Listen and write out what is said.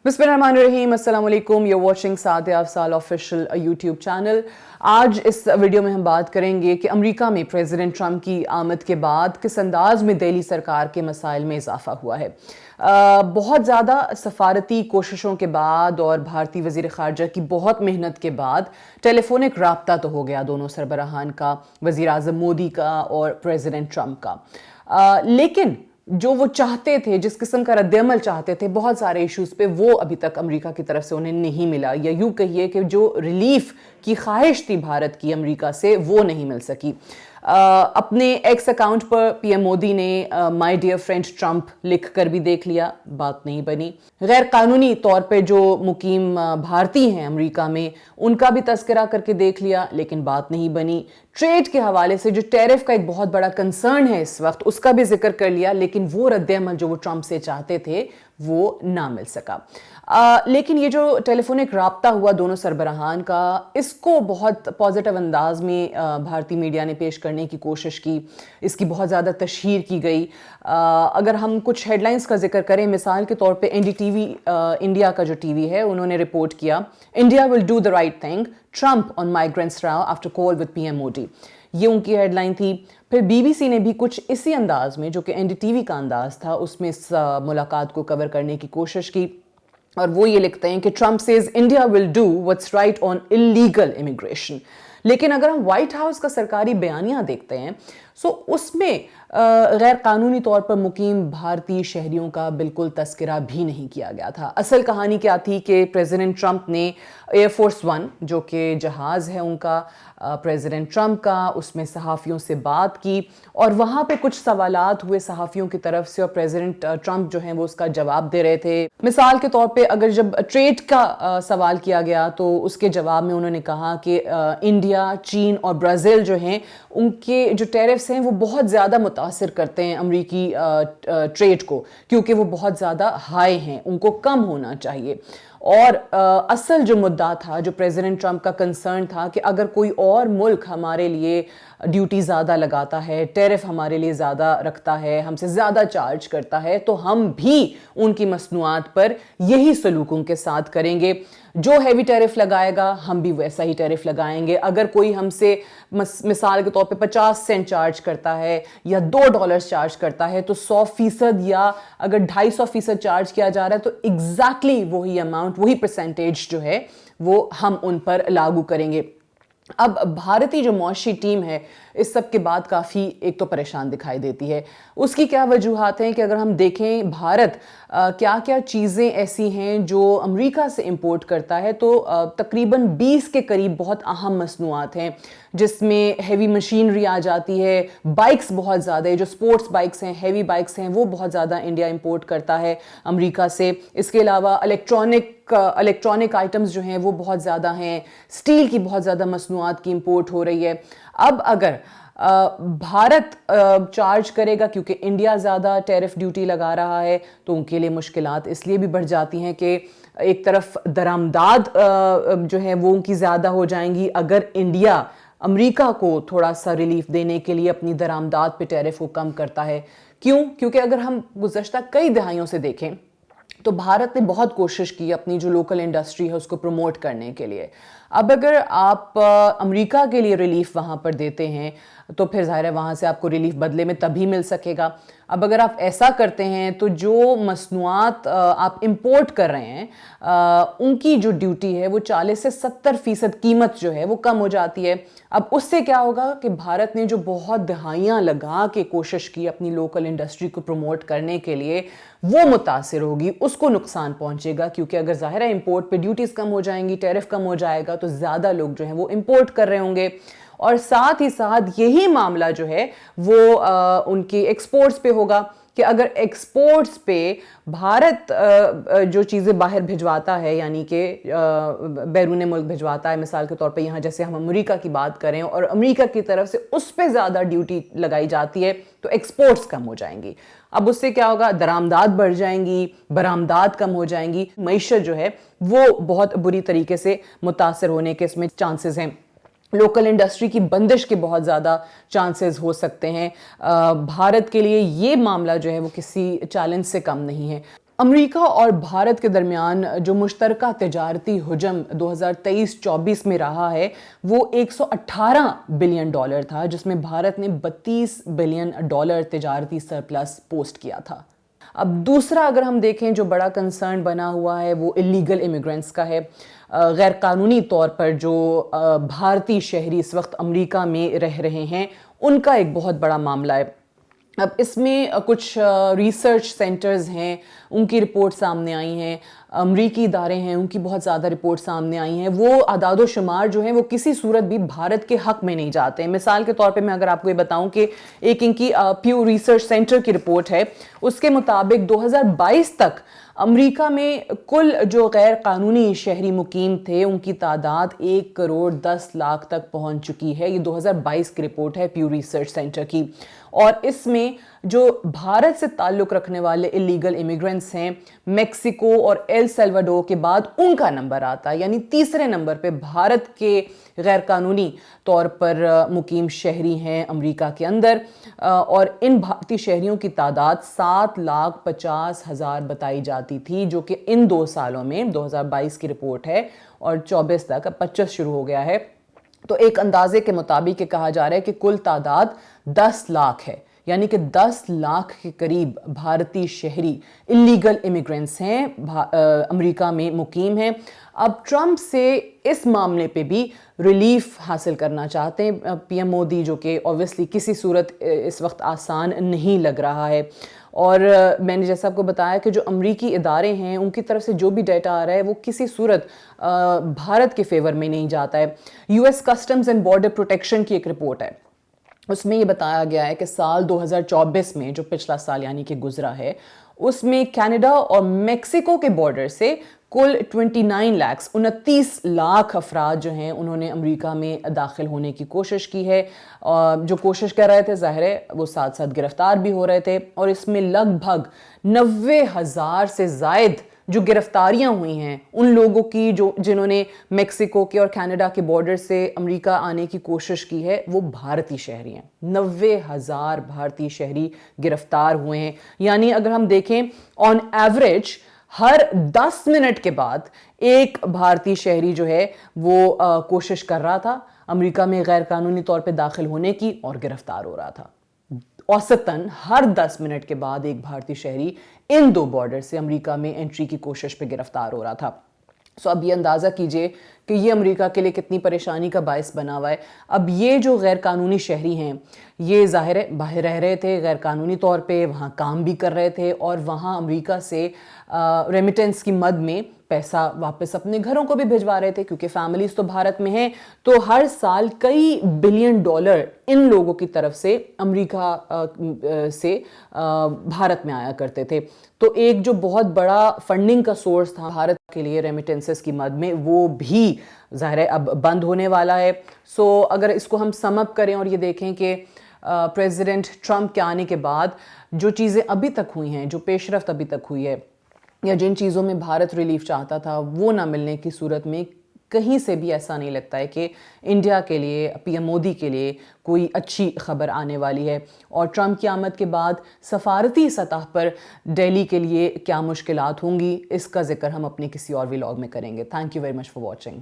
बिस्मिल्लाहिर्रहमानिर्रहीम, अस्सलाम वालेकुम। You watching Sadia Afsal official YouTube channel. आज इस वीडियो में हम बात करेंगे कि अमेरिका में प्रेसिडेंट ट्रंप की आमद के बाद किस अंदाज में दिल्ली सरकार के मसाइल में इजाफा हुआ है। बहुत ज़्यादा सफारती कोशिशों के बाद और भारतीय वज़ीर ख़ारजा की बहुत मेहनत के बाद टेलीफोनिक राब्ता तो हो गया दोनों सरबराहान का, वज़ीर आज़म मोदी का और प्रेसिडेंट ट्रंप का, लेकिन जो वो चाहते थे, जिस किस्म का रद्दअमल चाहते थे बहुत सारे इश्यूज़ पे, वो अभी तक अमेरिका की तरफ से उन्हें नहीं मिला, या यूँ कहिए कि जो रिलीफ की ख्वाहिश थी भारत की अमेरिका से वो नहीं मिल सकी। अपने एक्स अकाउंट पर पीएम मोदी ने माय डियर फ्रेंड ट्रंप लिख कर भी देख लिया, बात नहीं बनी। गैर कानूनी तौर पे जो मुकीम भारतीय हैं अमेरिका में, उनका भी तस्करा करके देख लिया, लेकिन बात नहीं बनी। ट्रेड के हवाले से जो टैरिफ का एक बहुत बड़ा कंसर्न है इस वक्त, उसका भी जिक्र कर लिया, लेकिन वो रद्द-ए-अमल जो वो ट्रंप से चाहते थे वो ना मिल सका। लेकिन ये जो टेलीफोनिक राब्ता हुआ दोनों सरबराहान का, इसको बहुत पॉजिटिव अंदाज में भारतीय मीडिया ने पेश करने की कोशिश की, इसकी बहुत ज़्यादा तशहीर की गई। अगर हम कुछ हेडलाइंस का जिक्र करें, मिसाल के तौर पे एनडीटीवी इंडिया का जो टीवी है, उन्होंने रिपोर्ट किया, India will do the right thing, Trump on migrants Rao after call with PM Modi. ये उनकी हेडलाइन थी। फिर बीबीसी ने भी कुछ इसी अंदाज में, जो कि एनडीटीवी का अंदाज था, उसमें इस मुलाकात को कवर करने की कोशिश की, और वो ये लिखते हैं कि Trump says India will do what's right on illegal immigration. लेकिन अगर हम व्हाइट हाउस का सरकारी बयानिया देखते हैं, सो उसमें गैर कानूनी तौर पर मुकीम भारतीय शहरियों का बिल्कुल तस्करा भी नहीं किया गया था। असल कहानी क्या थी कि प्रेसिडेंट ट्रंप ने एयरफोर्स वन, जो कि जहाज़ है उनका, प्रेसिडेंट ट्रंप का, उसमें सहाफ़ियों से बात की, और वहाँ पे कुछ सवालात हुए सहाफ़ियों की तरफ से, और प्रेसिडेंट ट्रंप जो हैं वो उसका जवाब दे रहे थे। मिसाल के तौर पे अगर जब ट्रेड का सवाल किया गया, तो उसके जवाब में उन्होंने कहा कि इंडिया, चीन और ब्राज़ील जो हैं, उनके जो टैरिफ्स हैं वो बहुत ज़्यादा मुतासिर करते हैं अमरीकी ट्रेड को, क्योंकि वो बहुत ज़्यादा हाई हैं, उनको कम होना चाहिए। और असल जो मुद्दा था, जो प्रेसिडेंट ट्रंप का कंसर्न था, कि अगर कोई और मुल्क हमारे लिए ड्यूटी ज़्यादा लगाता है, टैरिफ हमारे लिए ज़्यादा रखता है, हमसे ज़्यादा चार्ज करता है, तो हम भी उनकी मसनूआत पर यही सलूक उनके साथ करेंगे। जो हैवी टैरिफ लगाएगा हम भी वैसा ही टैरिफ लगाएंगे। अगर कोई हमसे मिसाल के तौर पे 50 सेंट चार्ज करता है या $2 चार्ज करता है, तो 100% या अगर 250% चार्ज किया जा रहा है, तो एग्जैक्टली वही अमाउंट, वही परसेंटेज जो है वो हम उन पर लागू करेंगे। अब भारतीय जो मौशी टीम है इस सब के बाद काफ़ी एक तो परेशान दिखाई देती है। उसकी क्या वजूहात हैं कि अगर हम देखें भारत क्या क्या चीज़ें ऐसी हैं जो अमेरिका से इंपोर्ट करता है, तो तकरीबन 20 के करीब बहुत अहम मसनूआत हैं, जिसमें हैवी मशीनरी आ जाती है, बाइक्स बहुत ज़्यादा है, जो स्पोर्ट्स बाइक्स हैं, हैवी बाइक्स हैं, वो बहुत ज़्यादा इंडिया इंपोर्ट करता है अमेरिका से। इसके अलावा इलेक्ट्रॉनिक आइटम्स जो हैं वो बहुत ज़्यादा हैं, स्टील की बहुत ज़्यादा मसनूआत की इंपोर्ट हो रही है। अब अगर भारत चार्ज करेगा, क्योंकि इंडिया ज़्यादा टैरिफ ड्यूटी लगा रहा है, तो उनके लिए मुश्किलात इसलिए भी बढ़ जाती हैं कि एक तरफ दरामदाद जो है वो उनकी ज़्यादा हो जाएंगी अगर इंडिया अमेरिका को थोड़ा सा रिलीफ देने के लिए अपनी दरामदाद पे टैरिफ को कम करता है। क्यों? क्योंकि अगर हम गुज़श्ता कई दहाइयों से देखें, तो भारत ने बहुत कोशिश की अपनी जो लोकल इंडस्ट्री है उसको प्रमोट करने के लिए। अब अगर आप अमेरिका के लिए रिलीफ वहाँ पर देते हैं, तो फिर ज़ाहिर है वहाँ से आपको रिलीफ बदले में तभी मिल सकेगा। अब अगर आप ऐसा करते हैं, तो जो मसनूआत आप इंपोर्ट कर रहे हैं, उनकी जो ड्यूटी है वो 40 से 70% कीमत जो है वो कम हो जाती है। अब उससे क्या होगा कि भारत ने जो बहुत दहाइयाँ लगा के कोशिश की अपनी लोकल इंडस्ट्री को प्रमोट करने के लिए, वो मुतासिर होगी, उसको नुकसान पहुंचेगा, क्योंकि अगर ज़ाहिर है इंपोर्ट पे ड्यूटीज़ कम हो जाएंगी, टैरिफ कम हो जाएगा, तो ज़्यादा लोग जो हैं वो इंपोर्ट कर रहे होंगे, और साथ ही साथ यही मामला जो है वो उनकी एक्सपोर्ट्स पे होगा, कि अगर एक्सपोर्ट्स पे भारत जो चीज़ें बाहर भिजवाता है, यानी कि बैरून मुल्क भिजवाता है, मिसाल के तौर पे यहाँ जैसे हम अमेरिका की बात करें, और अमेरिका की तरफ से उस पे ज़्यादा ड्यूटी लगाई जाती है, तो एक्सपोर्ट्स कम हो जाएंगी। अब उससे क्या होगा? दरामदाद बढ़ जाएंगी, बरामदाद कम हो जाएंगी, मईशत जो है वो बहुत बुरी तरीके से मुतासर होने के इसमें चांसेस हैं। लोकल इंडस्ट्री की बंदिश के बहुत ज़्यादा चांसेस हो सकते हैं। भारत के लिए ये मामला जो है वो किसी चैलेंज से कम नहीं है। अमेरिका और भारत के दरमियान जो मुश्तरका तिजारती हुजम 2023-24 में रहा है वो 118 बिलियन डॉलर था, जिसमें भारत ने 32 बिलियन डॉलर तिजारती सरप्लस पोस्ट किया था। अब दूसरा अगर हम देखें जो बड़ा कंसर्न बना हुआ है वो इलीगल इमिग्रेंट्स का है। गैर कानूनी तौर पर जो भारतीय शहरी इस वक्त अमेरिका में रह रहे हैं उनका एक बहुत बड़ा मामला है। अब इसमें कुछ रिसर्च सेंटर्स हैं उनकी रिपोर्ट सामने आई हैं, अमरीकी इदारे हैं उनकी बहुत ज़्यादा रिपोर्ट सामने आई हैं। वो आदाद शुमार जो हैं वो किसी सूरत भी भारत के हक में नहीं जाते हैं। मिसाल के तौर पे मैं अगर आपको ये बताऊं कि एक इनकी प्यू रिसर्च सेंटर की रिपोर्ट है, उसके मुताबिक 2022 तक अमेरिका में कुल जो गैर कानूनी शहरी मुकीम थे उनकी तादाद 1 करोड़ 10 लाख तक पहुंच चुकी है। ये 2022 की रिपोर्ट है प्यू रिसर्च सेंटर की। और इसमें जो भारत से ताल्लुक़ रखने वाले इलीगल इमिग्रेंट्स हैं मेक्सिको और एल सल्वाडोर के बाद उनका नंबर आता है, यानी तीसरे नंबर पे भारत के गैर कानूनी तौर पर मुकीम शहरी हैं अमेरिका के अंदर। और इन भारतीय शहरियों की तादाद 7,50,000 बताई जाती थी, जो कि इन 2 सालों में 2022 की रिपोर्ट है और 24 तक, अब 25 शुरू हो गया है, तो एक अंदाजे के मुताबिक कहा जा रहा है कि कुल तादाद 10 लाख है, यानी कि 10 लाख के करीब भारतीय शहरी इलीगल इमिग्रेंट्स हैं अमेरिका में मुकीम हैं। अब ट्रंप से इस मामले पे भी रिलीफ हासिल करना चाहते हैं पीएम मोदी, जो कि ऑब्वियसली किसी सूरत इस वक्त आसान नहीं लग रहा है। और मैंने जैसा आपको बताया कि जो अमरीकी इदारे हैं उनकी तरफ से जो भी डेटा आ रहा है वो किसी सूरत भारत के फेवर में नहीं जाता है। US customs and border protection की एक रिपोर्ट है, उसमें ये बताया गया है कि साल 2024 में, जो पिछला साल यानी कि गुजरा है, उसमें कनाडा और मेक्सिको के बॉर्डर से कुल 29 लाख अफराद जो हैं उन्होंने अमेरिका में दाखिल होने की कोशिश की है। जो कोशिश कर रहे थे ज़ाहिर है वो साथ साथ गिरफ्तार भी हो रहे थे, और इसमें लगभग 90,000 से ज़ायद जो गिरफ्तारियां हुई हैं उन लोगों की जो जिन्होंने मेक्सिको के और कनाडा के बॉर्डर से अमेरिका आने की कोशिश की है वो भारतीय शहरी हैं। 90,000 भारतीय शहरी गिरफ्तार हुए हैं, यानी अगर हम देखें ऑन एवरेज हर 10 मिनट के बाद एक भारतीय शहरी जो है वो कोशिश कर रहा था अमेरिका में गैर कानूनी तौर पे दाखिल होने की और गिरफ्तार हो रहा था। औसतन हर 10 मिनट के बाद एक भारतीय शहरी इन 2 बॉर्डर से अमेरिका में एंट्री की कोशिश पे गिरफ्तार हो रहा था। सो अब ये अंदाज़ा कीजिए कि ये अमेरिका के लिए कितनी परेशानी का बायस बना हुआ है। अब ये जो गैर कानूनी शहरी हैं ये ज़ाहिर है बाहर रह रहे थे गैर कानूनी तौर पे, वहाँ काम भी कर रहे थे और वहाँ अमेरिका से रेमिटेंस की मद में पैसा वापस अपने घरों को भी भिजवा रहे थे, क्योंकि फैमिलीज तो भारत में हैं। तो हर साल कई बिलियन डॉलर इन लोगों की तरफ से अमेरिका से भारत में आया करते थे। तो एक जो बहुत बड़ा फंडिंग का सोर्स था भारत के लिए रेमिटेंसेस की मद में, वो भी ज़ाहिर है अब बंद होने वाला है। सो अगर इसको हम सम अप करें और ये देखें कि प्रेसिडेंट ट्रंप के आने के बाद जो चीज़ें अभी तक हुई हैं, जो पेशरफ्त अभी तक हुई है, या जिन चीज़ों में भारत रिलीफ चाहता था वो ना मिलने की सूरत में कहीं से भी ऐसा नहीं लगता है कि इंडिया के लिए, पीएम मोदी के लिए कोई अच्छी खबर आने वाली है। और ट्रंप की आमद के बाद सफारती सतह पर दिल्ली के लिए क्या मुश्किलात होंगी, इसका जिक्र हम अपने किसी और व्लॉग में करेंगे। Thank you very much for watching.